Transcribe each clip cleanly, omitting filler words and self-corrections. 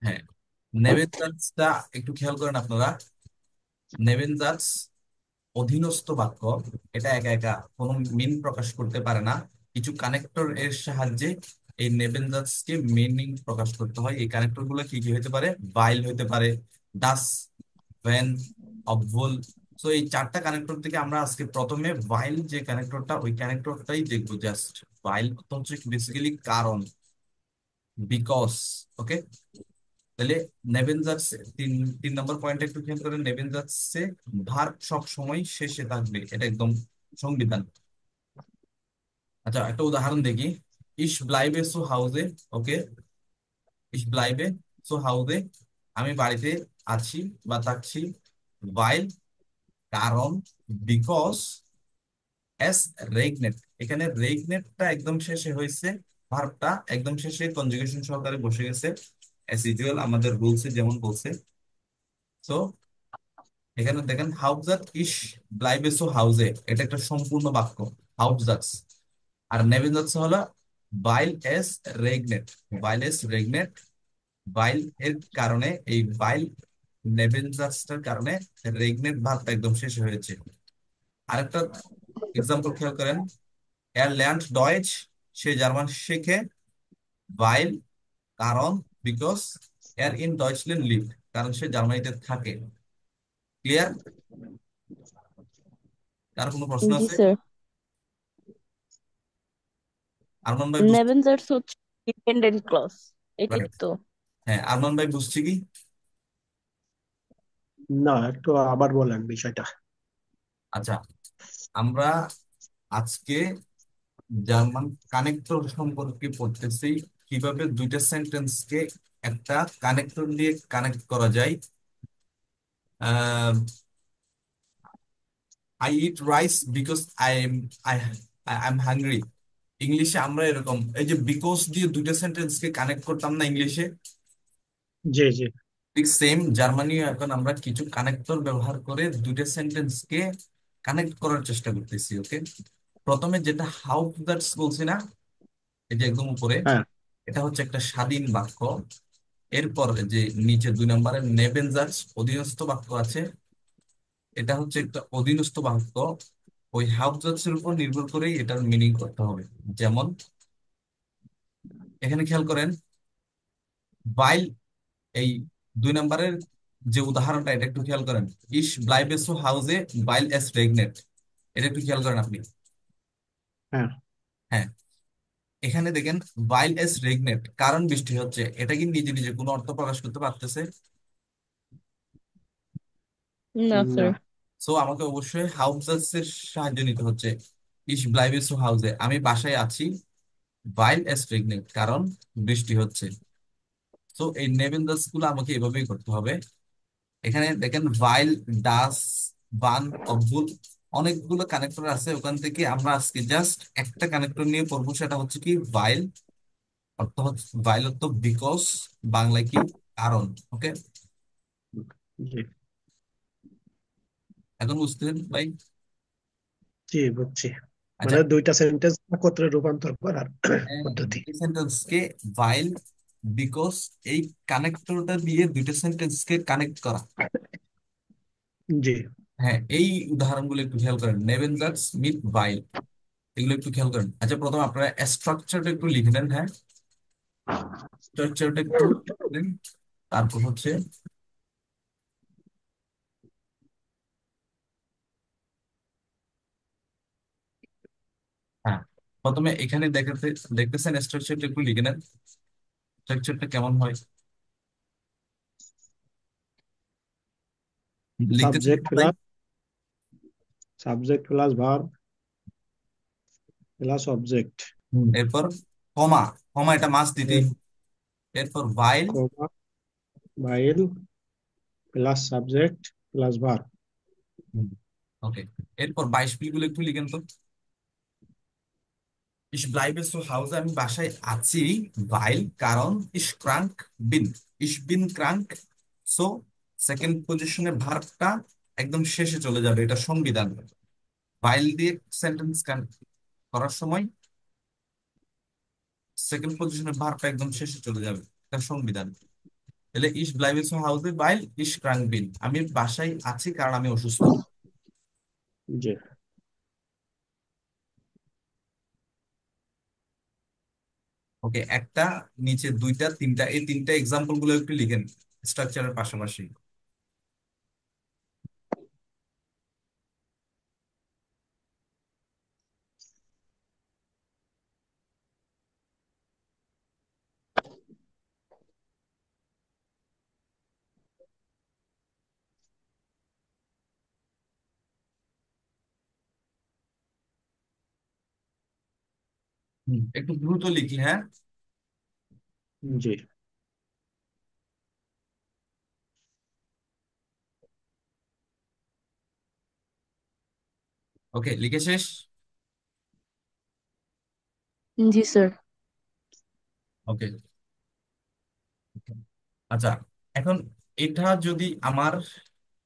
হ্যাঁ, নেবেনজার্সটা একটু খেয়াল করেন আপনারা। নেবেনজার্স অধীনস্থ বাক্য, এটা একা একা কোনো মিন প্রকাশ করতে পারে না। কিছু কানেক্টর এর সাহায্যে এই নেবেনজার্স কে মিনিং প্রকাশ করতে হয়। এই কানেক্টর গুলো কি কি হতে পারে? বাইল হতে পারে, ডাস, ভেন, অবভোল। তো এই চারটা কানেক্টর থেকে আমরা আজকে প্রথমে ভাইল যে কানেক্টরটা, ওই কানেক্টরটাই দেখবো। জাস্ট ভাইল হচ্ছে বেসিক্যালি কারণ, বিকজ। ওকে, তাহলে নেবেনজার্স, তিন তিন নম্বর পয়েন্ট একটু খেয়াল করেন। নেবেনজার্সে ভার্ব সব সময় শেষে থাকবে, এটা একদম সংবিধান। আচ্ছা, একটা উদাহরণ দেখি। ইস ব্লাইবে সো হাউজে। ওকে, ইস ব্লাইবে সো হাউজে, আমি বাড়িতে আছি বা থাকছি। ভাইল, কারণ, বিকজ, এস রেগনেট। এখানে রেগনেটটা একদম শেষে হয়েছে, ভার্বটা একদম শেষে কনজুগেশন সহকারে বসে গেছে, অ্যাজ ইউজুয়াল আমাদের রুলসে যেমন বলছে। তো এখানে দেখেন হাউজাত ইস ব্লাইবেসো হাউজে, এটা একটা সম্পূর্ণ বাক্য, হাউজাটস। আর নেবেনজাটস হলো বাইল এস রেগনেট, বাইল এস রেগনেট। বাইল এর কারণে, এই বাইল নেবেনজাটসটার কারণে রেগনেট ভাগটা একদম শেষ হয়েছে। আরেকটা এক্সাম্পল খেয়াল করেন। এর ল্যান্ড ডয়েচ, সে জার্মান শেখে। বাইল, কারণ, বিকজ, এর ইন ডয়েচল্যান্ড লিভ, কারণ সে জার্মানিতে থাকে। ক্লিয়ার? কার কোনো প্রশ্ন জি আছে? স্যার। আরমান ভাই বুঝতে? নেভেনজার্স হচ্ছে ডিপেন্ডেন্ট ক্লজ, এটাই Right. তো। হ্যাঁ, আরমান ভাই বুঝছি কি? না, একটু আবার বলেন বিষয়টা। আচ্ছা, আমরা আজকে জার্মান কানেক্টর সম্পর্কে পড়তেছি, কিভাবে দুইটা সেন্টেন্সকে একটা কানেক্টর দিয়ে কানেক্ট করা যায়। I eat rice because I I am hungry. ইংলিশে আমরা এরকম এই যে বিকজ দিয়ে দুইটা সেন্টেন্সকে কানেক্ট করতাম না ইংলিশে, জি জি। ঠিক সেম জার্মানিও এখন আমরা কিছু কানেক্টর ব্যবহার করে দুইটা সেন্টেন্সকে কানেক্ট করার চেষ্টা করতেছি। ওকে, প্রথমে যেটা হাউ দ্যাটস বলছি না, এই যে একদম উপরে, হ্যাঁ। এটা হচ্ছে একটা স্বাধীন বাক্য। এরপর যে নিচে দুই নম্বরের নেবেনজার্স অধীনস্থ বাক্য আছে, এটা হচ্ছে একটা অধীনস্থ বাক্য। ওই হাউজার্স এর উপর নির্ভর করেই এটার মিনিং করতে হবে। যেমন এখানে খেয়াল করেন, বাইল, এই দুই নম্বরের যে উদাহরণটা, এটা একটু খেয়াল করেন। ইস ব্লাইবেস হাউজে বাইল এস রেগনেট, এটা একটু খেয়াল করেন আপনি। হ্যাঁ। হ্যাঁ, এখানে দেখেন বাইল এস রেগনেট, কারণ বৃষ্টি হচ্ছে, এটা কি নিজে নিজে কোনো অর্থ প্রকাশ করতে পারতেছে? না স্যার। না। সো আমাকে অবশ্যই হাউজার্স এর সাহায্য নিতে হচ্ছে। ইস ব্লাইবেস হাউজে, আমি বাসায় আছি। বাইল এস রেগনেট, কারণ বৃষ্টি হচ্ছে। তো এই নেবেনদাস গুলো আমাকে এভাবেই করতে হবে। এখানে দেখেন ভাইল, ডাস, বান, অব্বুল, অনেকগুলো কানেক্টর আছে। ওখান থেকে আমরা আজকে জাস্ট একটা কানেক্টর নিয়ে পড়বো, সেটা হচ্ছে কি ভাইল। অর্থ হচ্ছে, ভাইল অর্থ বিকজ, বাংলায় কি? কারণ। ওকে, জি এখন বুঝতেন ভাই? জি, বুঝছি। আচ্ছা, মানে দুইটা সেন্টেন্স একত্রে রূপান্তর করার পদ্ধতি। এই সেন্টেন্সকে ভাইল, বিকজ, এই কানেক্টরটা দিয়ে দুইটা সেন্টেন্সকে কানেক্ট করা। জি। হ্যাঁ, এই উদাহরণগুলো একটু খেয়াল করেন। নেবেনজার্স মিট ভাইল, এগুলো একটু খেয়াল করেন। আচ্ছা, প্রথম আপনারা স্ট্রাকচারটা একটু লিখে নেন। হ্যাঁ, স্ট্রাকচারটা একটু লিখে নেন। তারপর হচ্ছে, হ্যাঁ, প্রথমে এখানে দেখতেছেন স্ট্রাকচারটা একটু লিখে নেন। স্ট্রাকচারটা কেমন হয় লিখতেছেন সাবজেক্ট ভাই? Plus subject plus verb plus object. এরপর কমা, কমা এটা মাস দিতেই হবে। এরপর ভাইল। কমা, ভাইল প্লাস সাবজেক্ট প্লাস ভার্ব। ওকে, এরপর 22 গুলো একটু লিখেন তো। ইস ব্লাইবে সো হাউসে, আমি বাসায় আছি। ভাইল, কারণ, ইস ক্রাঙ্ক বিন, ইস বিন ক্রাঙ্ক। সো সেকেন্ড পজিশনে ভার্বটা একদম শেষে চলে যাবে, এটা সংবিধান। ভাইল দিয়ে সেন্টেন্স করার সময় সেকেন্ড পজিশনে ভার্বটা একদম শেষে চলে যাবে। একটা সংবিধান। তাহলে ইস ব্লাইবেন সো হাউসে বাইল ইস ক্রাঙ্ক বিন, আমি বাসায় আছি কারণ আমি অসুস্থ। জি। ওকে, একটা, নিচে দুইটা, তিনটা, এই তিনটা এক্সাম্পল গুলো একটু লিখেন স্ট্রাকচারের পাশাপাশি। একটু দ্রুত লিখি, হ্যাঁ। জি। ওকে, লিখে শেষ? জি স্যার। ওকে। আচ্ছা, এখন এটা যদি আমার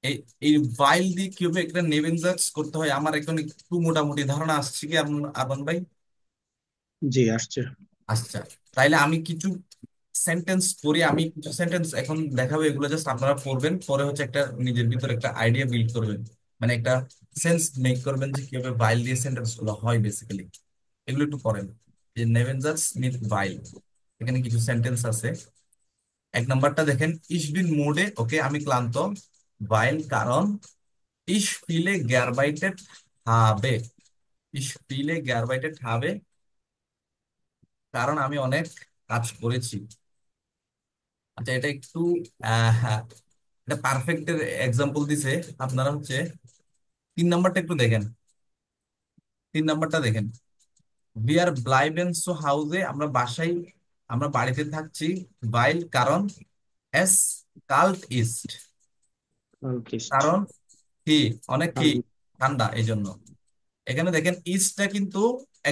এই এই ফাইল দিয়ে কিভাবে একটা নেভেনজাজ করতে হয় আমার এখন একটু মোটামুটি ধারণা আসছে কি আরমান ভাই? জি আসছে। আচ্ছা, তাইলে আমি কিছু সেন্টেন্স পড়ি, আমি কিছু সেন্টেন্স এখন দেখাবো, এগুলো জাস্ট আপনারা পড়বেন, পরে হচ্ছে একটা নিজের ভিতরে একটা আইডিয়া বিল্ড করবেন, মানে একটা সেন্স মেক করবেন যে কিভাবে ভাইল দিয়ে সেন্টেন্স গুলো হয় বেসিক্যালি। এগুলো একটু পড়েন, যে নেভেনজাজ মিথ ভাইল, এখানে কিছু সেন্টেন্স আছে। এক নাম্বারটা দেখেন, ইস বিন মোডে, ওকে আমি ক্লান্ত, ভাইল কারণ, ইস ফিলে গ্যারবাইটেড হবে, ইস ফিলে গ্যারবাইটেড হবে কারণ আমি অনেক কাজ করেছি। আচ্ছা, এটা একটু হ্যাঁ, এটা পারফেক্টের এক্সাম্পল দিছে। আপনারা হচ্ছে 3 নাম্বারটা একটু দেখেন, 3 নাম্বারটা দেখেন, উই আর ব্লাইবেন সো হাউসে, আমরা বাসায়, আমরা বাড়িতে থাকছি, বাইল কারণ, এস কাল্ট ইস্ট, আলকিস্ট। কারণ কি, অনেক কি, আল- ঠান্ডা এই জন্য। এখানে দেখেন ইস্টটা কিন্তু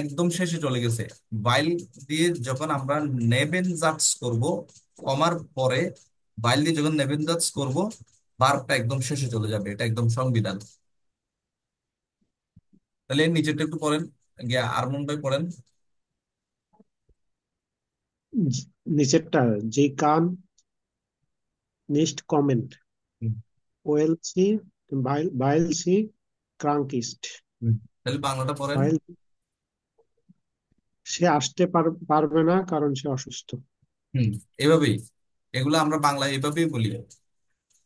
একদম শেষে চলে গেছে। বাইল দিয়ে যখন আমরা নেবেন জাটস করব, কমার পরে বাইল দিয়ে যখন নেবেন জাটস করব, বারটা একদম শেষে চলে যাবে, এটা একদম সংবিধান। তাহলে এর নিচেরটা একটু পড়েন, গিয়া আরমন ভাই পড়েন। নিচেরটা, জি কান নিস্ট কমেন্ট হুম, ওয়েল সি বাইল সি ক্রাঙ্কিস্ট। হুম। তাহলে বাংলাটা পড়েন। বাইল, সে আসতে পারবে না কারণ সে অসুস্থ। হুম, এভাবেই, এগুলো আমরা বাংলা এভাবেই বলি,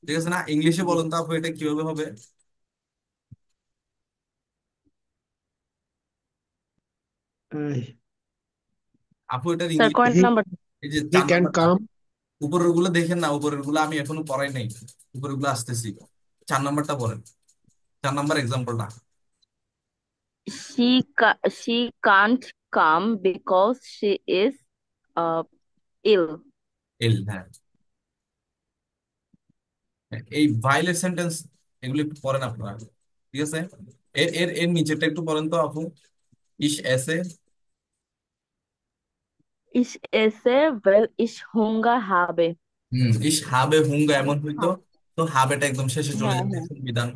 ঠিক আছে না? ইংলিশে বলুন তো আপু, এটা কিভাবে হবে? আপু এটার স্যার ইংলিশ, কয়েন্ট হি নাম্বার। এই যে হি 4 ক্যান নাম্বারটা, কাম। উপরের গুলো দেখেন না, উপরের গুলো আমি এখনো পড়াই নাই, উপরের গুলো আসতেছি। 4 নাম্বারটা পড়েন, 4 নাম্বার এক্সাম্পলটা। She can't come because she is uh ill. এল, হ্যাঁ। এই ভাইলের সেন্টেন্স এগুলো একটু পড়েন আপনারা, ঠিক আছে? এর এর এর নিচেরটা একটু পড়েন তো আপু, ইস এসে, Ich esse, weil ich Hunger habe. ইস হাবে হুঙ্গা এমন হইতো, তো হাবেটা একদম শেষে চলে হ্যাঁ যাবে, হ্যাঁ, সংবিধান।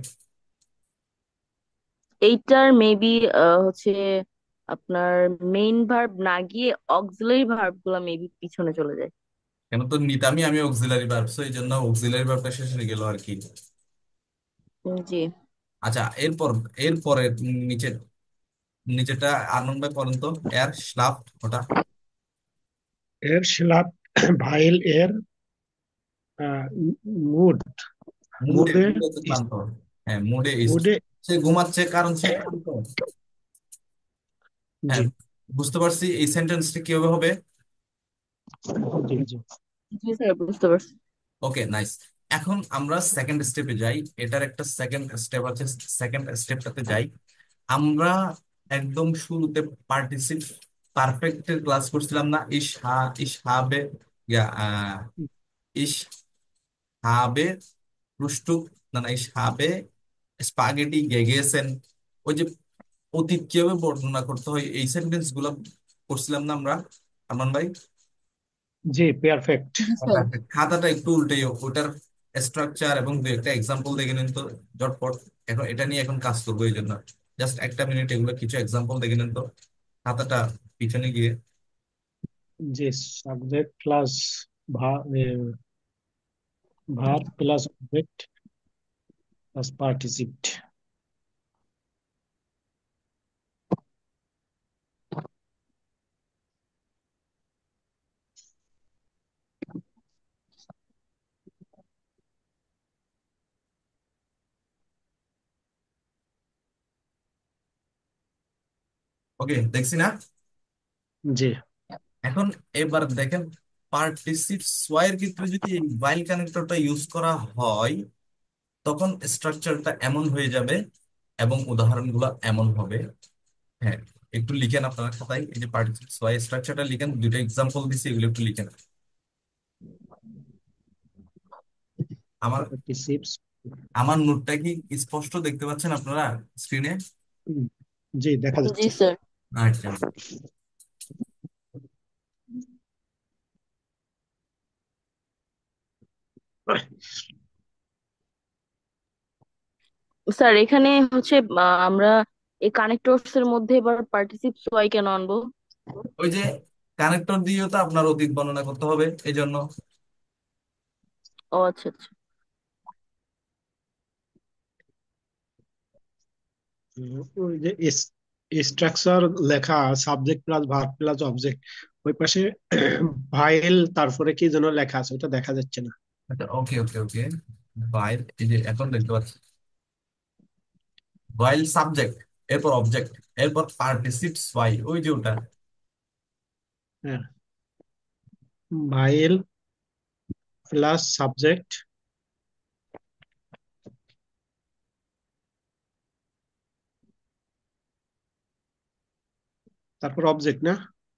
এইটার মেবি হচ্ছে আপনার মেইন ভার্ব না গিয়ে অক্সিলারি ভার্ব গুলা মেবি পিছনে চলে যায়। কেন, তো নিতামই আমি অক্সিলারি ভার্ব, সো এই জন্য অক্সিলারি ভার্বটা শেষে গেল আর কি। জি। আচ্ছা, এরপর এরপরে নিচের নিচেরটা আনন্দ ভাই পড়েন তো, এর স্লাফ ওটা, এর শিলাপ ভাইল এর মুড মুডে, মুডে মুডে তো ক্লান্ত, হ্যাঁ মুডে ইস্ট, মুডে। সে ঘুমাচ্ছে কারণ সে ক্লান্ত। জি হ্যাঁ, বুঝতে পারছি এই সেন্টেন্সটা কিভাবে হবে। জি জি। জি স্যার বুঝতে পারছি। ওকে, নাইস। এখন আমরা সেকেন্ড স্টেপে যাই, এটার একটা সেকেন্ড স্টেপ আছে, সেকেন্ড স্টেপটাতে যাই আমরা। একদম শুরুতে পার্টিসিপ পারফেক্টের ক্লাস করছিলাম না, ইস হাবে, ইয়া ইস হাবে ফ্রুহস্টুক, না না, ইস হাবে স্পাগেটি গেগেসেন, ওই যে অতীত কিভাবে বর্ণনা করতে হয় এই সেন্টেন্স গুলো করছিলাম না আমরা, আরমান ভাই? জি পারফেক্ট। জি স্যার। খাতাটা একটু উল্টে ওটার স্ট্রাকচার এবং দু একটা এক্সাম্পল দেখে নিন তো, ঝটপট। এখন এটা নিয়ে এখন কাজ করবো, এই জন্য জাস্ট একটা মিনিট এগুলো কিছু এক্সাম্পল দেখে নিন তো, খাতাটা পিছনে গিয়ে। জি subject plus verb plus object plus participle. Okay, দেখছি না? জি। এখন এবার দেখেন, পার্টিসিপ সোয়াইয়ের ক্ষেত্রে যদি এই ভাইল কানেক্টরটা ইউজ করা হয়, তখন স্ট্রাকচারটা এমন হয়ে যাবে এবং উদাহরণগুলো এমন হবে। হ্যাঁ, একটু লিখেন আপনারা খাতায়, এই যে পার্টিসিপ সোয়াই স্ট্রাকচারটা লিখেন, দুটো এক্সাম্পল দিছি, এগুলো একটু লিখেন। আমার পার্টিসিপস। আমার নোটটা কি স্পষ্ট দেখতে পাচ্ছেন আপনারা স্ক্রিনে? জি, দেখা জি যাচ্ছে। স্যার। আচ্ছা। স্যার এখানে হচ্ছে আমরা এই কানেক্টরস এর মধ্যে এবার পার্টিসিপ ওয়াই কেন আনবো? ওই যে কানেক্টর দিয়েও তো আপনার অতীত বর্ণনা করতে হবে, এই জন্য। ও আচ্ছা আচ্ছা। ওই যে স্ট্রাকচার লেখা, subject plus verb plus object, ওই পাশে ভাইল তারপরে কি যেন লেখা আছে, ওটা দেখা যাচ্ছে না। আচ্ছা, ওকে ওকে ওকে। ভাইল, এই যে এখন দেখতে পাচ্ছি, ভাইল সাবজেক্ট, এরপর অবজেক্ট, এরপর পার্টিসিপস ওয়াই, ওই যে ওটা। হ্যাঁ, ভাইল প্লাস সাবজেক্ট, তারপর অবজেক্ট না?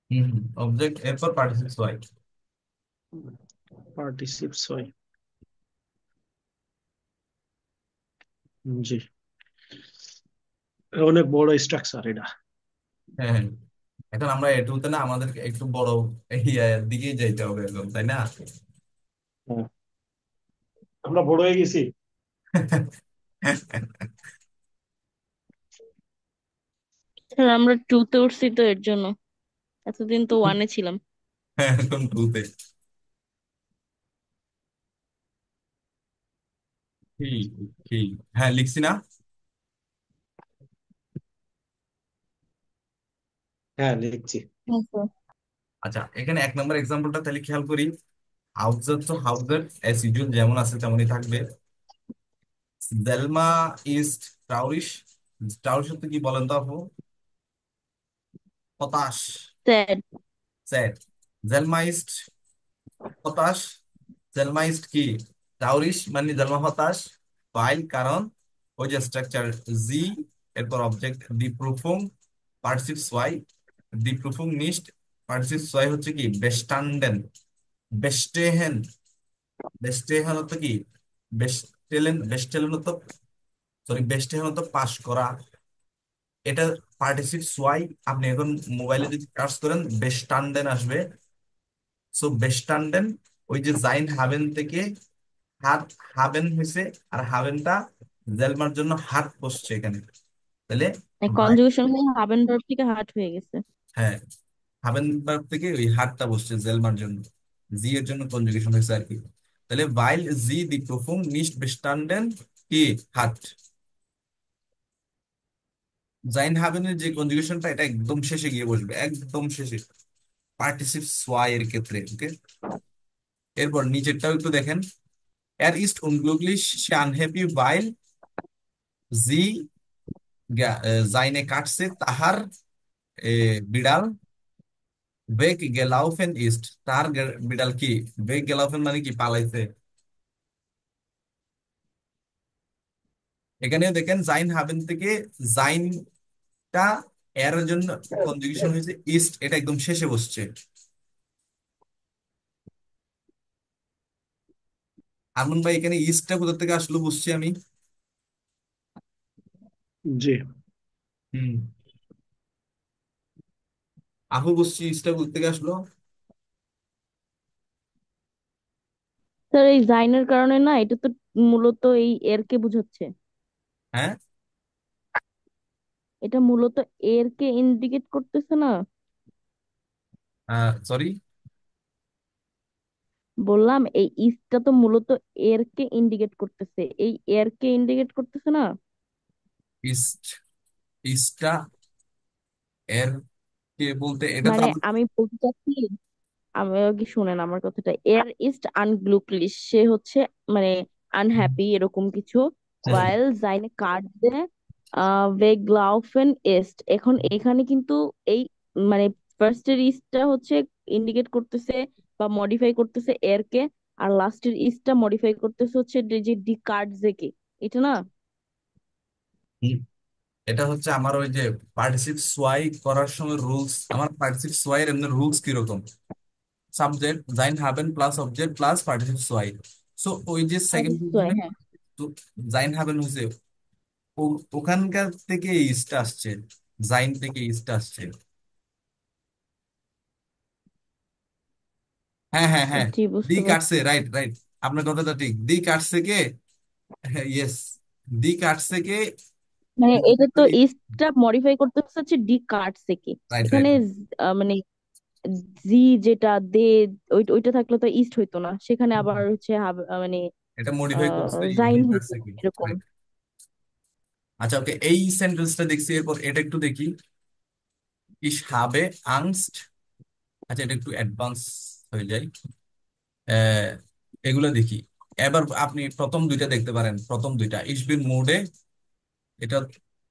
হুম, অবজেক্ট, এরপর পার্টিসিপস ওয়াই। পার্টিসিপস হয়। জি, অনেক বড় স্ট্রাকচার এটা। হ্যাঁ হ্যাঁ। এখন আমরা এটুতে না, আমাদেরকে একটু বড় ইয়ার দিকেই যাইতে হবে এখন, তাই না? হ্যাঁ, আমরা বড় হয়ে গেছি। স্যার আমরা টু তে উঠছি তো এর জন্য, এতদিন তো ওয়ানে ছিলাম। এখন টুতে। ঠিক, ঠিক। হ্যাঁ, লিখছি না? হ্যাঁ, লিখছি। হ্যাঁ স্যার। আচ্ছা, এখানে এক নম্বর এক্সাম্পলটা তাহলে খেয়াল করি। হাউজার তো হাউজার এস ইউজুয়াল যেমন আছে তেমনই থাকবে। জেলমা ইজ টাউরিশ। টাউরিশ তো কি বলেন তো আপু? হতাশ। Sir sad. জেলমা ইজ হতাশ। জেলমা ইজ কি? টাউরিশ মানে জেলমা হতাশ। ফাইল কারণ ওই যে স্ট্রাকচার জি, এরপর অবজেক্ট দি প্রুফুং, পার্সিপস ওয়াই, দি প্রুফুং নিস্ট, পার্সিপস ওয়াই হচ্ছে কি বেস্টান্ডেন, বেস্টেহেন। বেস্টেহেন হতো কি? বেস্টেলেন, বেস্টেলেন হতো, সরি বেস্টেহেন হতো পাশ করা। এটা পার্টিসিপস ওয়াই। আপনি এখন মোবাইলে যদি সার্চ করেন বেস্টান্ডেন আসবে। সো বেস্টান্ডেন, ওই যে জাইন হাবেন থেকে হাত, হাবেন হয়েছে, আর হাবেনটা জেলমার জন্য হাত বসছে এখানে, তাহলে ভাই- কনজুগেশন হয়ে হাবেন ভার্ব থেকে হার্ট হয়ে গেছে। হ্যাঁ, হাবেন verb থেকে ওই হাতটা বসছে জেলমার জন্য, জি এর জন্য কনজুগেশন হয়েছে আর কি। তাহলে ভাইল জি দি প্রুফুং নিস্ট বেস্টান্ডেন কি হাত, জাইন হাবেনের যে কনজুগেশনটা এটা একদম শেষে গিয়ে বসবে, একদম শেষে, পার্টিসিপস ওয়াই এর ক্ষেত্রে। ওকে, এরপর নিচেরটাও একটু দেখেন। Er ist unglücklich, সে unhappy, weil sie seine Katze তাহার বিড়াল weg gelaufen ist, তার বিড়াল কি weg gelaufen মানে কি পালাইছে। এখানে দেখেন জাইন হাবেন থেকে জাইনটা এর জন্য কনজুগেশন হয়েছে ইস্ট, এটা একদম শেষে বসছে। আনন্দ ভাই, এখানে ইস্টটা কোথা থেকে আসলো বুঝছি আমি। জি। হুম, আহু বুঝছি ইস্টটা কোথা থেকে আসলো। স্যার এই জাইনের কারণে না, এটা তো মূলত এই এর কে বুঝাচ্ছে। হ্যাঁ, এটা মূলত এর কে ইন্ডিকেট করতেছে না। সরি। বললাম এই ইস্টটা তো মূলত এর কে ইন্ডিকেট করতেছে, এই এর কে ইন্ডিকেট করতেছে না। ইস্ট, ইস্টটা এর কে বলতে এটা তো মানে আমার। আমি বলতে চাচ্ছি, আমি কি শুনেন আমার কথাটা, এর ইস্ট আনগ্লুকলিশ, সে হচ্ছে মানে আনহ্যাপি এরকম কিছু। হুম, ওয়াইল জাইনে কার্ডে ভেগ্লাউফেন ইস্ট, এখন এখানে কিন্তু এই মানে ফার্স্টের ইস্টটা হচ্ছে ইন্ডিকেট করতেছে বা মডিফাই করতেছে এর কে, আর লাস্টের ইস্টটা মডিফাই করতেছে হচ্ছে যে ডি কার্ডে কে, এটা না? হুম। এটা হচ্ছে আমার ওই যে পার্টিসিপ সোয়াই করার সময় রুলস, আমার পার্টিসিপ সোয়াই এর এমনি রুলস কিরকম, subject Zain হাবেন plus object plus পার্টিসিপ সোয়াই। সো ওই যে সেকেন্ড পজিশনে হ্যাঁ, জাইন হাবেন হয়েছে, ওখানকার থেকে ইস্ট আসছে, জাইন থেকে ইস্ট আসছে। হ্যাঁ হ্যাঁ হ্যাঁ, জি দি বুঝতে কাটছে, পারছি। রাইট রাইট, আপনার কথাটা ঠিক, দি কাটছে কে, ইয়েস, দি কাটছে কে, মানে এটা তো ইস্টটা মডিফাই করতেছে হচ্ছে ডি কার্ডসে কে। Right right. এখানে মানে জি যেটা দে, ওইটা থাকলে তো ইস্ট হইতো না, সেখানে আবার হচ্ছে মানে এটা মডিফাই করছে দি জাইন হইতো কাটছে কে, এরকম। রাইট। আচ্ছা ওকে, এই সেন্টেন্সটা দেখছি, এরপর এটা একটু দেখি। ইস হাবে আংস্ট, আচ্ছা এটা একটু অ্যাডভান্স হয়ে যায়। আহ, এগুলো দেখি। এবার আপনি প্রথম দুইটা দেখতে পারেন, প্রথম দুইটা ইস বিন মুডে, এটা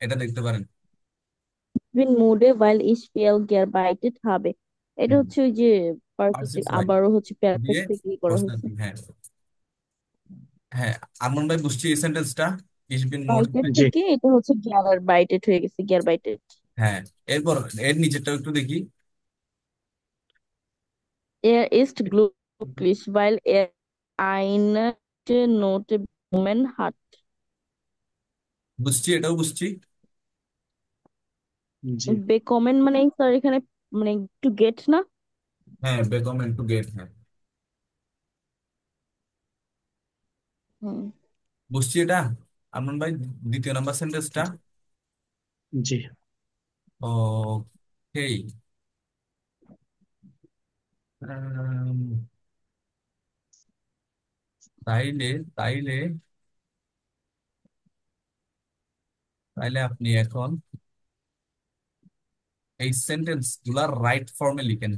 এটা দেখতে পারেন। বিন মুডে ওয়াইল ইস ফিয়েল গেarbeitet হবে, এটা হচ্ছে ওই যে পারফেক্ট, পার্সিভ ওয়াই আবারও হচ্ছে দিয়ে পারফেক্ট থেকে করা হয়েছে। প্রশ্নার্থী, হ্যাঁ। হ্যাঁ, আরমান ভাই বুঝছি এই সেন্টেন্সটা, ইস বিন মুডে। বাইটেড জি থেকে এটা হচ্ছে গেarbeitet হয়ে গেছে, গেarbeitet। হ্যাঁ, এরপর এর নিচেরটাও একটু দেখি। ist glücklich weil eine Note bekommen hat। বুঝছি, এটাও বুঝছি। জি বেকমেন মানে স্যার এখানে মানে টু গেট না? হ্যাঁ, বেগম টু গেট, হ্যাঁ হুম। বুঝছি এটা। আরমান ভাই দ্বিতীয় নাম্বার সেন্টেন্সটা। জি ওকে, তাইলে তাইলে তাইলে আপনি এখন এই সেন্টেন্স গুলা রাইট ফর্মে লিখেন,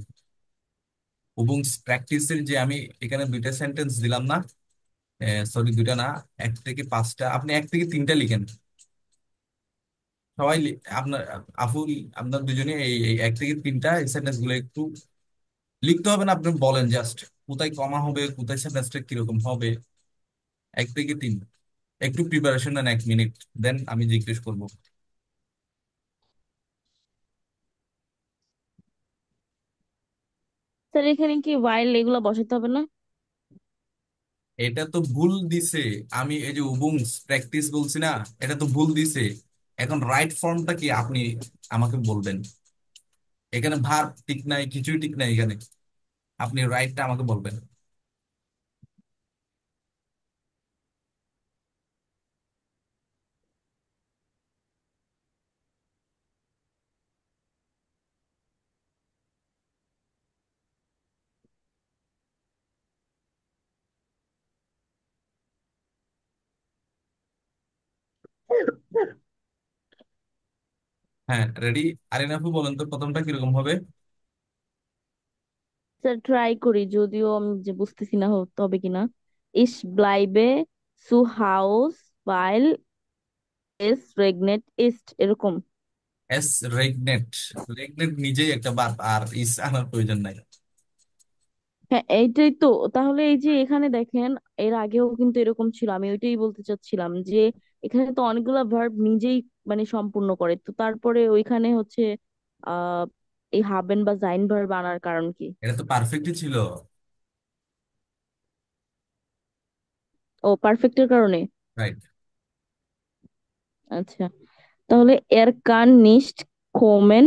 এবং প্র্যাকটিসের যে আমি এখানে দুইটা সেন্টেন্স দিলাম না, সরি দুইটা না, এক থেকে পাঁচটা, আপনি এক থেকে তিনটা লিখেন। সবাই আপনার আফুল, আপনার দুজনে এই এক থেকে তিনটা এই সেন্টেন্স গুলো একটু লিখতে হবে না, আপনি বলেন জাস্ট কোথায় কমা হবে, কোথায় সেন্টেন্সটা কিরকম হবে, এক থেকে তিন। একটু প্রিপারেশন নেন 1 মিনিট, দেন আমি জিজ্ঞেস করবো। স্যার এখানে কি while এগুলা বসাতে হবে না? এটা তো ভুল দিছে, আমি এই যে উবুংস প্র্যাকটিস বলছি না, এটা তো ভুল দিছে। এখন রাইট ফর্মটা কি আপনি আমাকে বলবেন, এখানে ভার্ব ঠিক নাই, কিছুই ঠিক নাই এখানে, আপনি রাইটটা আমাকে বলবেন। হ্যাঁ রেডি, আরিনাফু বলেন তো প্রথমটা কিরকম হবে। স্যার ট্রাই করি, যদিও আমি যে বুঝতেছি না হবে কিনা। ich bleibe zu Haus weil es regnet ist, এরকম। এস রেগনেট, রেগনেট নিজেই একটা ভার্ব, আর ইস আনার প্রয়োজন নাই। হ্যাঁ এইটাই তো। তাহলে এই যে এখানে দেখেন, এর আগেও কিন্তু এরকম ছিল, আমি ওইটাই বলতে চাচ্ছিলাম যে এখানে তো অনেকগুলা ভার্ব নিজেই মানে সম্পূর্ণ করে, তো তারপরে ওইখানে হচ্ছে আহ এই হাবেন বা জাইন ভার্ব আনার কারণ কি? এটা তো পারফেক্টই ছিল। ও পারফেক্টের কারণে। রাইট। আচ্ছা, তাহলে এর কান নিস্ট kommen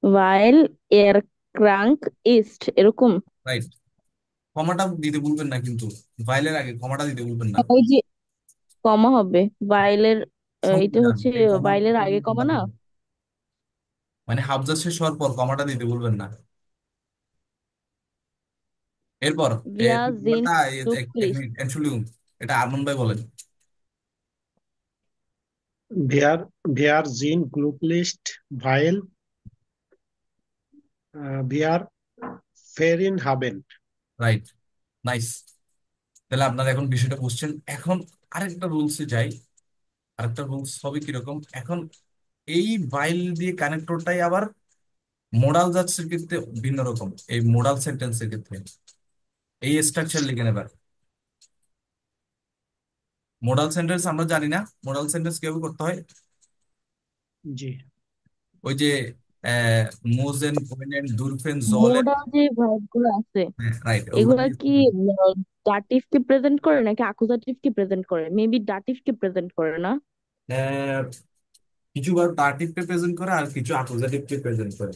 weil er krank ist, এরকম। রাইট, কমাটা দিতে ভুলবেন না কিন্তু, ফাইলের আগে কমাটা দিতে ভুলবেন না। ওই যে কমা হবে বাইলের, এটা সংবিধান হচ্ছে এই কমা, বাইলের আগে কমা না? মানে হাফজা শেষ হওয়ার পর কমাটা দিতে ভুলবেন না। এরপর wir sind পুরোটা এক glücklich. মিনিট, এনশুলিউম, এটা আরমান ভাই বলেন। Wir sind glücklich, weil wir Ferien haben. Right, nice. তাহলে আপনারা এখন বিষয়টা বুঝছেন। এখন আরেকটা রুলসে যাই। আরেকটা রুলস হবে কিরকম এখন, এই বাইল দিয়ে কানেক্টরটাই আবার মোডাল জাজের ক্ষেত্রে ভিন্ন রকম, এই মোডাল সেন্টেন্সের ক্ষেত্রে। এই স্ট্রাকচার লিখে নেবার। মোডাল সেন্টেন্স আমরা জানি না, মোডাল সেন্টেন্স কিভাবে করতে হয়। জি। ওই যে মোজেন পোয়েনেন দুরফেন জলেন। মোডাল যে ভার্ব গুলো আছে রাইট, ওগুলো এগুলা দিয়ে কি দাটিভ কে প্রেজেন্ট করে নাকি আকুজাটিভ কে প্রেজেন্ট করে? মেবি দাটিভ কে প্রেজেন্ট করে না? আহ, কিছু বার দার্টিভকে প্রেজেন্ট করে আর কিছু অ্যাকুজাটিভকে প্রেজেন্ট করে।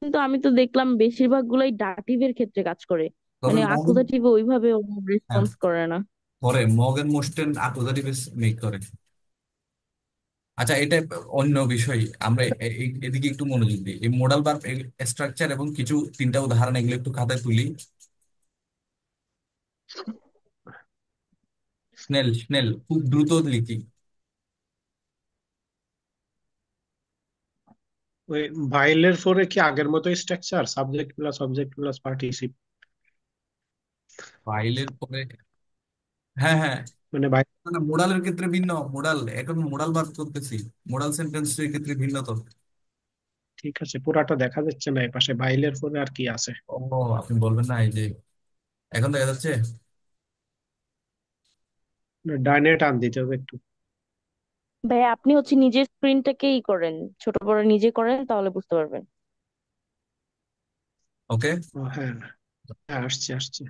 কিন্তু আমি তো দেখলাম বেশিরভাগ গুলাই দাটিভ এর ক্ষেত্রে কাজ করে, তবে মানে মগেন, আকুজাটিভ ওইভাবে হ্যাঁ, রেসপন্স করে না। করে মগেন মোস্টেন অ্যাকুজাটিভ মেক করে। আচ্ছা, এটা অন্য বিষয়। আমরা এদিকে একটু মনোযোগ দিই। এই মোডাল ভার্ব স্ট্রাকচার এবং কিছু তিনটা উদাহরণ এগুলো একটু খাতায় তুলি। স্নেল স্নেল, খুব দ্রুত লিখি। ওই ভাইলের পরে কি আগের মতো structure, subject plus object plus participle? ফাইলের পরে, হ্যাঁ হ্যাঁ, মানে ভাই, মানে মোডালের ক্ষেত্রে ভিন্ন। মোডাল, এখন মোডাল ভার্ব করতেছি, মোডাল সেন্টেন্সের ক্ষেত্রে ভিন্ন তো। ঠিক আছে, পুরাটা দেখা যাচ্ছে না, এই পাশে ভাইলের পরে আর কি আছে? ও, আপনি বলবেন না, এই যে এখন দেখা যাচ্ছে। ডাইনে টান দিতে হবে একটু। ভাই আপনি হচ্ছে নিজের স্ক্রিনটাকেই করেন, ছোট বড় নিজে করেন, তাহলে বুঝতে পারবেন। ওকে। ও হ্যাঁ, হ্যাঁ আসছে আসছে।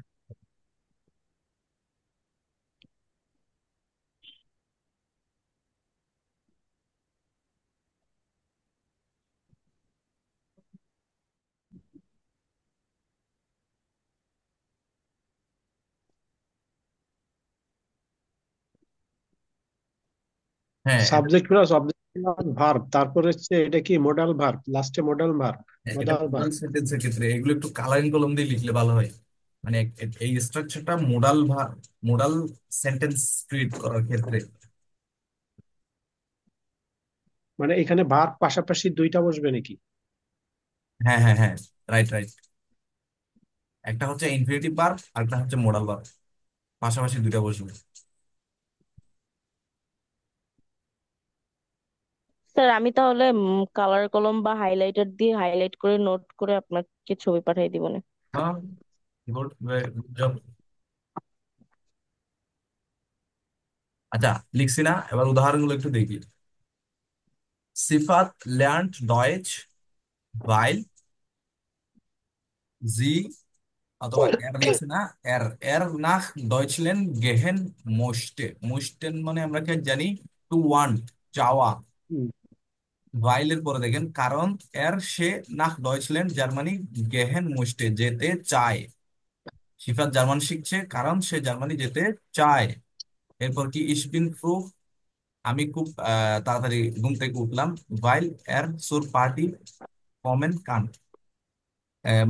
হ্যাঁ, এটা subject plus object plus verb, তারপরে হচ্ছে এটা কি মডাল ভার্ব, লাস্টে মডাল ভার্ব। এটা মডাল মোডাল ভার্ব সেন্টেন্সের ক্ষেত্রে এগুলো একটু কালারিং কলম দিয়ে লিখলে ভালো হয়। মানে এই স্ট্রাকচারটা মোডাল সেন্টেন্স ক্রিয়েট করার ক্ষেত্রে। মানে এখানে ভার্ব পাশাপাশি দুইটা বসবে নাকি? হ্যাঁ হ্যাঁ হ্যাঁ, রাইট রাইট। একটা হচ্ছে ইনফিনিটিভ ভার্ব আর একটা হচ্ছে মোডাল ভার্ব, পাশাপাশি দুইটা বসবে। স্যার আমি তাহলে কালার কলম বা হাইলাইটার দিয়ে হাইলাইট করে নোট করে আপনাকে ছবি পাঠিয়ে দিব না? হ্যাঁ, গুড, জব। আচ্ছা, লিখছি না, এবার উদাহরণগুলো একটু দেখি। সিফাত lernt Deutsch weil sie, অথবা এর লিখছে না, এর এর নাক ডয়চল্যান্ড গেহেন মোস্টে। মোস্টেন মানে আমরা কি জানি, টু ওয়ান্ট, চাওয়া। হুম, ভাইলের পরে দেখেন, কারণ এর সে নাক ডয়চল্যান্ড জার্মানি গেহেন মোস্টে, যেতে চায়। সিফাত জার্মান শিখছে কারণ সে জার্মানি যেতে চায়। এরপর কি, ইশবিন ফ্রু, আমি খুব তাড়াতাড়ি ঘুম থেকে উঠলাম। ভাইল এর সুর পার্টি কমেন কান,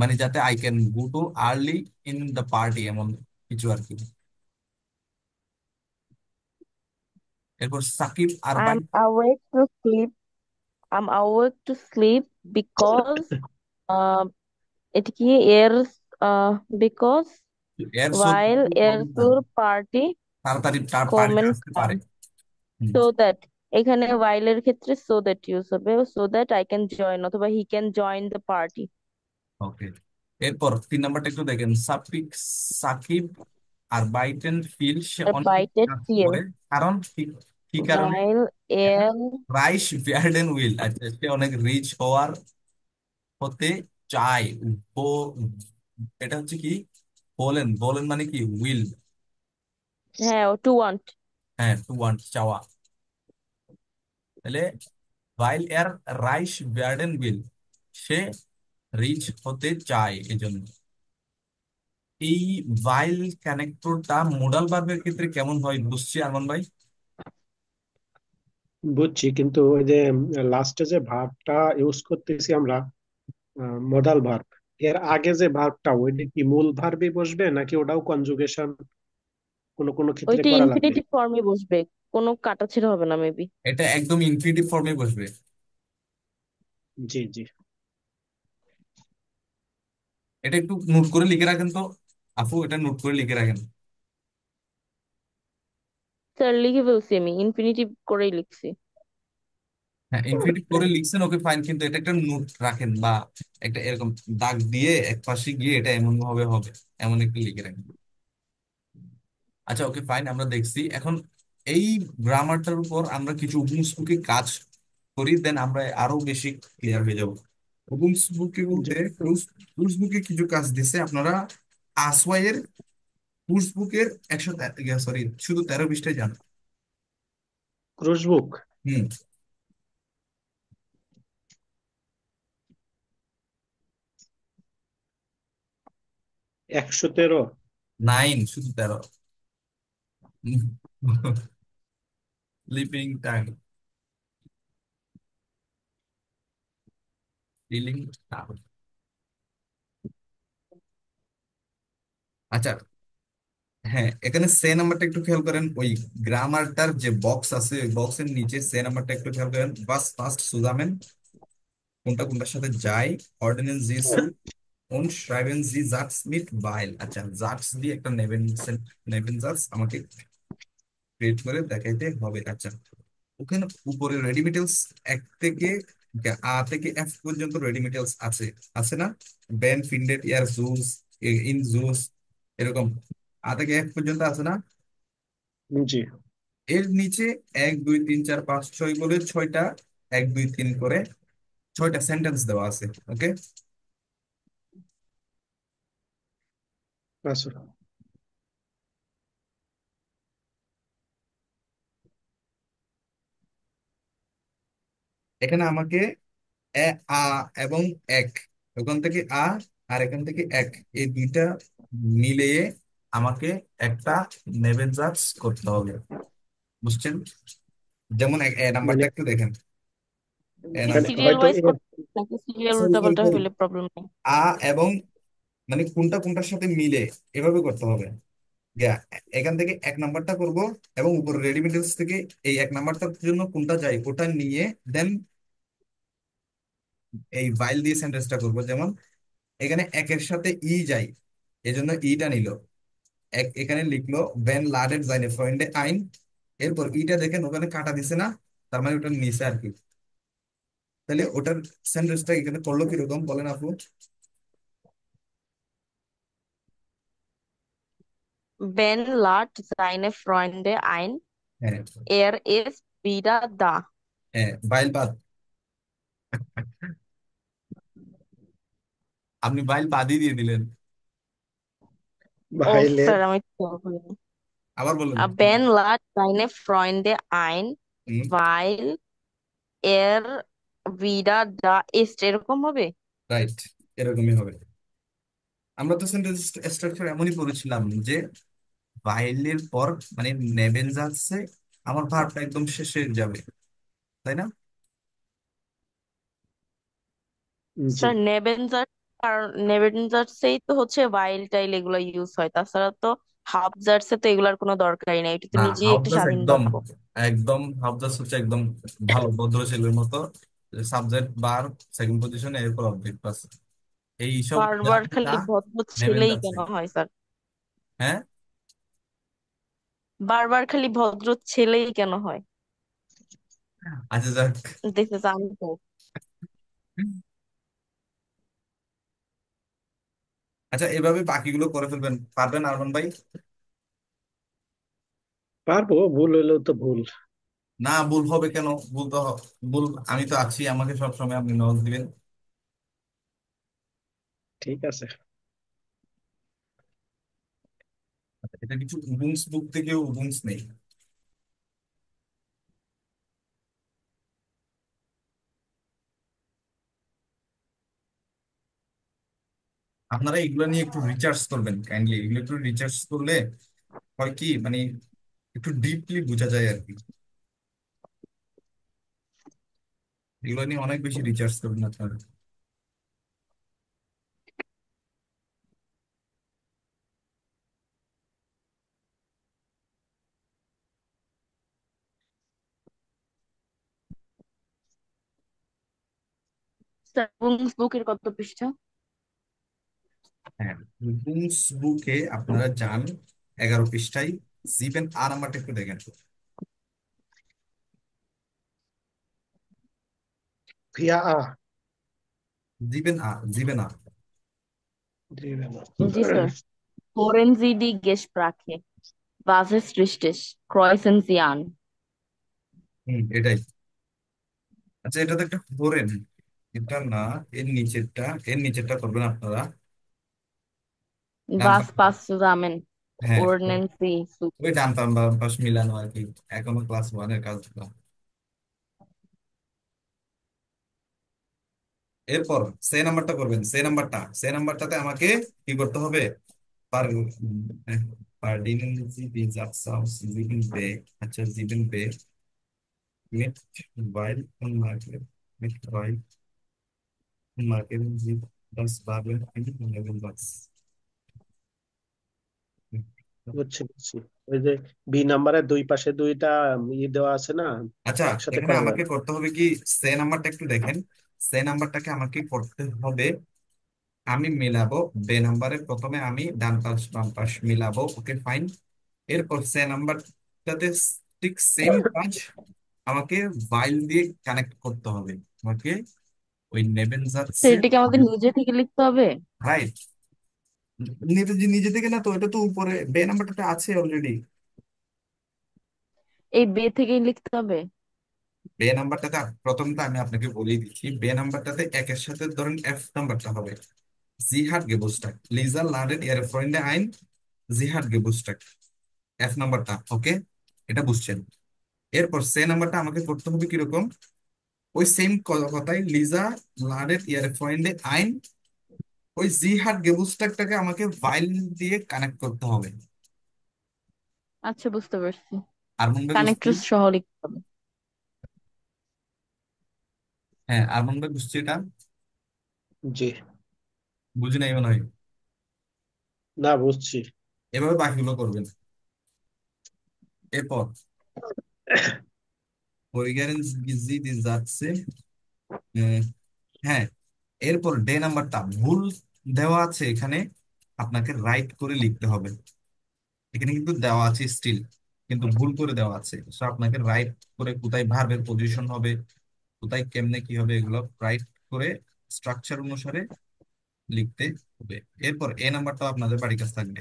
মানে যাতে I can go too early in the party, এমন কিছু আর কি। এরপর সাকিব আর by, I'm awake to sleep. I'm awake to sleep because uh, এটা কি এর because এর সুর while এর tour party তাড়াতাড়ি তার পার্টিতে কমেন আসতে পারে। কাম, so that এখানে while এর ক্ষেত্রে so that ইউজ হবে, so that I can join অথবা he can join the party। ওকে। এরপর 3 নাম্বারটা একটু দেখেন, সাফিক্স সাকিব আর বাইটেন ফিল, সে আর অনেক বাইটেড কাজ ফিল করে, কারণ কি, কি কারণে, while এর রাইস ভিয়ার্ডেন উইল, আচ্ছা সে অনেক রিচ হওয়ার হতে চায়। ও, এটা হচ্ছে কি, বলেন বলেন মানে কি, উইল। হ্যাঁ টু ওয়ান্ট। হ্যাঁ, টু ওয়ান্ট, চাওয়া। তাহলে ভাইল এর রাইস ভিয়ার্ডেন উইল, সে রিচ হতে চায় এজন্য। এই ভাইল কানেক্টরটা মোডাল ভার্বের ক্ষেত্রে কেমন হয় বুঝছি আরমান ভাই। বুঝছি, কিন্তু ওই যে লাস্টে যে ভার্বটা ইউজ করতেছি আমরা, মডাল ভার্ব, এর আগে যে ভার্বটা ওইটা কি মূল ভার্বে বসবে নাকি ওটাও কনজুগেশন কোনো কোনো ক্ষেত্রে ওইটা করা লাগবে? ইনফিনিটিভ ফর্মে বসবে, কোনো কাটাছেড়া হবে না মেবি। এটা একদম ইনফিনিটিভ ফর্মে বসবে। জি জি। এটা একটু নোট করে লিখে রাখেন তো আপু, এটা নোট করে লিখে রাখেন। স্যার লিখে ফেলছি, আমি ইনফিনিটিভ করেই লিখছি। হ্যাঁ, ইনফিনিটিভ করে লিখছেন, ওকে ফাইন, কিন্তু এটা একটা নোট রাখেন, বা একটা এরকম দাগ দিয়ে এক পাশে গিয়ে এটা এমন ভাবে হবে, এমন একটু লিখে রাখেন। আচ্ছা, ওকে ফাইন, আমরা দেখছি এখন। এই গ্রামারটার উপর আমরা কিছু উপন্যাসকে কাজ করি, দেন আমরা আরো বেশি ক্লিয়ার হয়ে যাব। উপন্যাসকে জি। বলতে রুলস বুকে কিছু কাজ দিছে আপনারা। আসওয়াই এর রুলস বুকের 100, সরি, শুধু 13 পৃষ্ঠায় যান। ক্রুশবুক হুম। 113। 9, শুধু 13। Sleeping time, stealing time. আচ্ছা, হ্যাঁ, এখানে সে নাম্বারটা একটু খেয়াল করেন, ওই গ্রামারটার যে বক্স আছে ওই বক্সের নিচে সে নাম্বারটা একটু খেয়াল করেন। বাস ফার্স্ট সুজামেন, কোনটা কোনটার সাথে যায়। অর্ডিনেন্স জি সু und schreiben Sie Satz mit weil। আচ্ছা, জাটস দিয়ে একটা নেবেন, নেবেন জাটস আমাকে ক্রিয়েট করে দেখাইতে হবে। আচ্ছা, ওখানে উপরে রেডিমেটেলস এক থেকে আ থেকে এফ পর্যন্ত রেডিমেটেলস আছে, আছে না? বেন ফিন্ডেড ইয়ার জুস, ইন জুস, এরকম আ থেকে এফ পর্যন্ত আছে না? জি। এর নিচে 1 2 3 4 5 6 করে ছয়টা, 1 2 3 করে ছয়টা সেন্টেন্স দেওয়া আছে। ওকে, আচ্ছা। এখানে আমাকে আ এবং এক, ওখান থেকে আ আর এখান থেকে এক, এই দুইটা মিলিয়ে আমাকে একটা নেবেনজাজ করতে হবে, বুঝছেন? যেমন এ নাম্বারটা মানে একটু দেখেন। এ কি মানে নাম্বার, সিরিয়াল হয়তো ওয়াইজ করতে নাকি সিরিয়াল সরি সরি উল্টাপাল্টা সরি, হলে প্রবলেম নেই? আ এবং মানে কোনটা কোনটার সাথে মিলে এভাবে করতে হবে। ইয়া, এখান থেকে এক নাম্বারটা করব, এবং উপর রেডিমেডস থেকে এই এক নাম্বারটার জন্য কোনটা যায় ওটা নিয়ে দেন এই ভাইল দিয়ে সেন্টেন্সটা করবো। যেমন এখানে একের সাথে ই যাই, এজন্য ইটা নিল, এক এখানে লিখলো ভেন লাডেন জাইনে ফ্রয়েন্ডে আইন। এরপর ইটা দেখেন ওখানে কাটা দিছে না, তার মানে ওটা নিচে আর কি। তাহলে ওটার সেন্টেন্সটা এখানে পড়লো কিরকম বলেন আপু? বেন লাট সাইনে ফ্রয়েন্ডে আইন, হ্যাঁ, এর ইস বিডা দা। হ্যাঁ, বাইল বাদ, আপনি বাইল বাদই দিয়ে দিলেন। ও ভাইলের। স্যার, আমি খেয়াল করিনি। আবার বলুন। বেন লাট সাইনে ফ্রয়েন্ডে আইন, ভাইল এর বিডা দা ইস্ট, এরকম হবে। রাইট, এরকমই হবে। আমরা তো সেন্টেন্স স্ট্রাকচার এমনই পড়েছিলাম যে বাইলের পর মানে নেবেন যাচ্ছে, আমার ভার্বটা একদম শেষে যাবে, তাই না? জি। স্যার নেবেনজার, কারণ নেবেনজার্সেই তো হচ্ছে ভাইল টাইল এগুলো ইউজ হয়, তাছাড়া তো হাফজার্সে তো এগুলার কোনো দরকারই নাই, এটা তো না, নিজেই একটা হাফজাস স্বাধীন একদম, বাক্য। একদম হাফজাস হচ্ছে একদম ভালো ভদ্র ছেলের মতো। সাবজেক্ট বার সেকেন্ড পজিশনে, এরপর অবজেক্ট বাস, এই সব যা বারবার আছে তা খালি ভদ্র নেবেন ছেলেই যাচ্ছে। কেন হয় স্যার? হ্যাঁ, বারবার খালি ভদ্র ছেলেই কেন হয়? আচ্ছা যাক। This is unfair. আচ্ছা, এভাবে বাকিগুলো করে ফেলবেন, পারবেন আরমান ভাই? পারবো, ভুল হইলেও তো ভুল। না, ভুল হবে কেন? ভুল তো ভুল, আমি তো আছি, আমাকে সব সময় আপনি নজ দিবেন। ঠিক আছে। আচ্ছা, এটা কিছু উবুন্স বুক থেকেও উবুন্স নেই। আপনারা এগুলো নিয়ে একটু রিসার্চ করবেন কাইন্ডলি, এগুলো একটু রিসার্চ করলে হয় কি মানে একটু ডিপলি বোঝা যায় আর কি। এগুলো নিয়ে অনেক বেশি রিসার্চ করবেন আপনারা। স্টারবুকস বুকের কত পৃষ্ঠা? হ্যাঁ, রুলস বুকে আপনারা যান 11 পৃষ্ঠায়। জিবেন আর নাম্বারটা একটু দেখেন। Villa a. জিবেন a. G ma'am. G sir. Hören Sie die Gespräche. Was ist richtig? Kreuzen Sie an. এটাই। আচ্ছা, এটা তো একটা ফোরেন, এটা না। এর নিচেরটা করবেন আপনারা। ডান Was পাশ। passt zusammen? হ্যাঁ, Ordnen Sie zu. ওই ডান বাম পাশ মিলানো আর কি। এখনো ক্লাস 1 এর কাজ। এরপর সে নাম্বারটাতে আমাকে কি করতে হবে? পার পারডিনেন জি দি জাকসাউস জিবিন বে। আচ্ছা, জিবিন বে meet bile und Marke mit Treu markieren Sie das Babel in Nebelwachs. বুঝছি বুঝছি। ওই যে বি নাম্বারের দুই পাশে দুইটা দেওয়া আছে না, আচ্ছা, একসাথে এখানে করা আমাকে যাবে। করতে হবে কি? সে নাম্বারটা একটু দেখেন। সে নাম্বারটাকে আমাকে করতে হবে, আমি মিলাবো। বে নাম্বারে প্রথমে আমি ডান পাশ বাম পাশ মিলাবো, ওকে ফাইন। এরপর সে নাম্বারটাতে ঠিক সেম কাজ আমাকে ভাইল দিয়ে কানেক্ট করতে হবে। আমাকে ওই নেবেন তো যাচ্ছে। এটাকে আমাদের নিজে থেকে লিখতে হবে? রাইট। নিজে নিজে থেকে না তো, এটা তো উপরে বে নাম্বারটাতে আছে অলরেডি। এই বে থেকেই লিখতে হবে? বে নাম্বারটাতে প্রথমটা আমি আপনাকে বলেই দিচ্ছি। বে নাম্বারটাতে একের সাথে ধরেন এফ নাম্বারটা হবে। জি হাট গেবুস্টাক লিজা লাডেন ইয়ার ফ্রেন্ডে আইন জি হাট গেবুস্টাক, এফ নাম্বারটা ওকে। এটা বুঝছেন? এরপর সে নাম্বারটা আমাকে করতে হবে কিরকম? ওই সেম কথাই, লিজা লাডেন ইয়ার ফ্রেন্ডে আইন, ওই জি হাট গেবুস্টাকটাকে আমাকে ভাইল দিয়ে কানেক্ট করতে হবে। আচ্ছা, বুঝতে পারছি। আরমান ভাই বুঝছি। কানেক্টর সহ লিখতে হবে। হ্যাঁ, আরমান ভাই বুঝছি এটা। জি। বুঝি নাই মনে হয়। না, বুঝছি। এভাবে বাকিগুলো করবেন। এরপর ওইখানে জি দিয়ে যাচ্ছে। আহ, হ্যাঁ, এরপর ডে নাম্বারটা ভুল দেওয়া আছে এখানে, আপনাকে রাইট করে লিখতে হবে। এখানে কিন্তু দেওয়া আছে স্টিল, কিন্তু ভুল করে দেওয়া আছে, সো আপনাকে রাইট করে কোথায় ভার্বের পজিশন হবে, কোথায় কেমনে কি হবে, এগুলো রাইট করে স্ট্রাকচার অনুসারে লিখতে হবে। এরপর এ নাম্বারটাও আপনাদের বাড়ির কাছে থাকবে,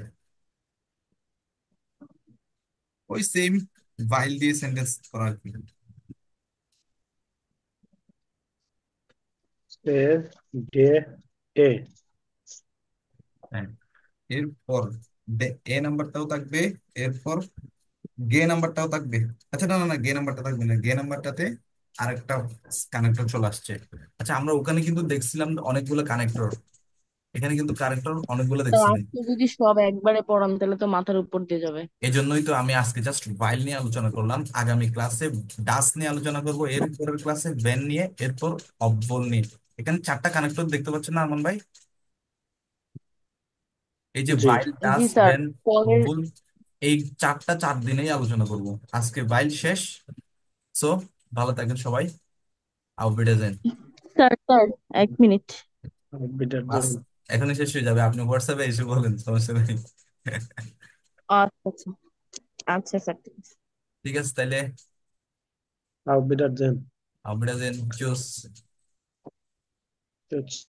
ওই সেম ভাইল দিয়ে সেন্টেন্স করা আর কি। এ ডে এ। হ্যাঁ, এরপর এ নাম্বারটাও থাকবে। এরপর গে নাম্বারটাও থাকবে। আচ্ছা, না না না, গে নাম্বারটা থাকবে না। গে নাম্বারটাতে আরেকটা কানেক্টর চলে আসছে। আচ্ছা, আমরা ওখানে কিন্তু দেখছিলাম অনেকগুলো কানেক্টর, এখানে কিন্তু কানেক্টর অনেকগুলো তো দেখছি না। আজকে যদি সব একবারে পড়ান তাহলে তো মাথার উপর দিয়ে যাবে। এই জন্যই তো আমি আজকে জাস্ট ভাইল নিয়ে আলোচনা করলাম, আগামী ক্লাসে ডাস নিয়ে আলোচনা করব, এর পরের ক্লাসে ভ্যান নিয়ে, এরপর অব্বল নিয়ে। এখানে 4টা কানেক্টর দেখতে পাচ্ছেন না আরমান ভাই? এই যে জি। ভাইল জি ডাস স্যার। ভ্যান পরের অব্বল, এই 4দিনেই আলোচনা করব। আজকে ভাইল শেষ। সো ভালো থাকেন সবাই। auf Wiedersehen। Sir sir, 1 minute. Bitter class জন্য। এখনই শেষ হয়ে যাবে, আপনি হোয়াটসঅ্যাপে এসে বলেন, সমস্যা নেই। আচ্ছা আচ্ছা। আচ্ছা স্যার, ঠিক আছে। ঠিক আছে তাইলে। বিটার জন্য। auf Wiedersehen, tschüss।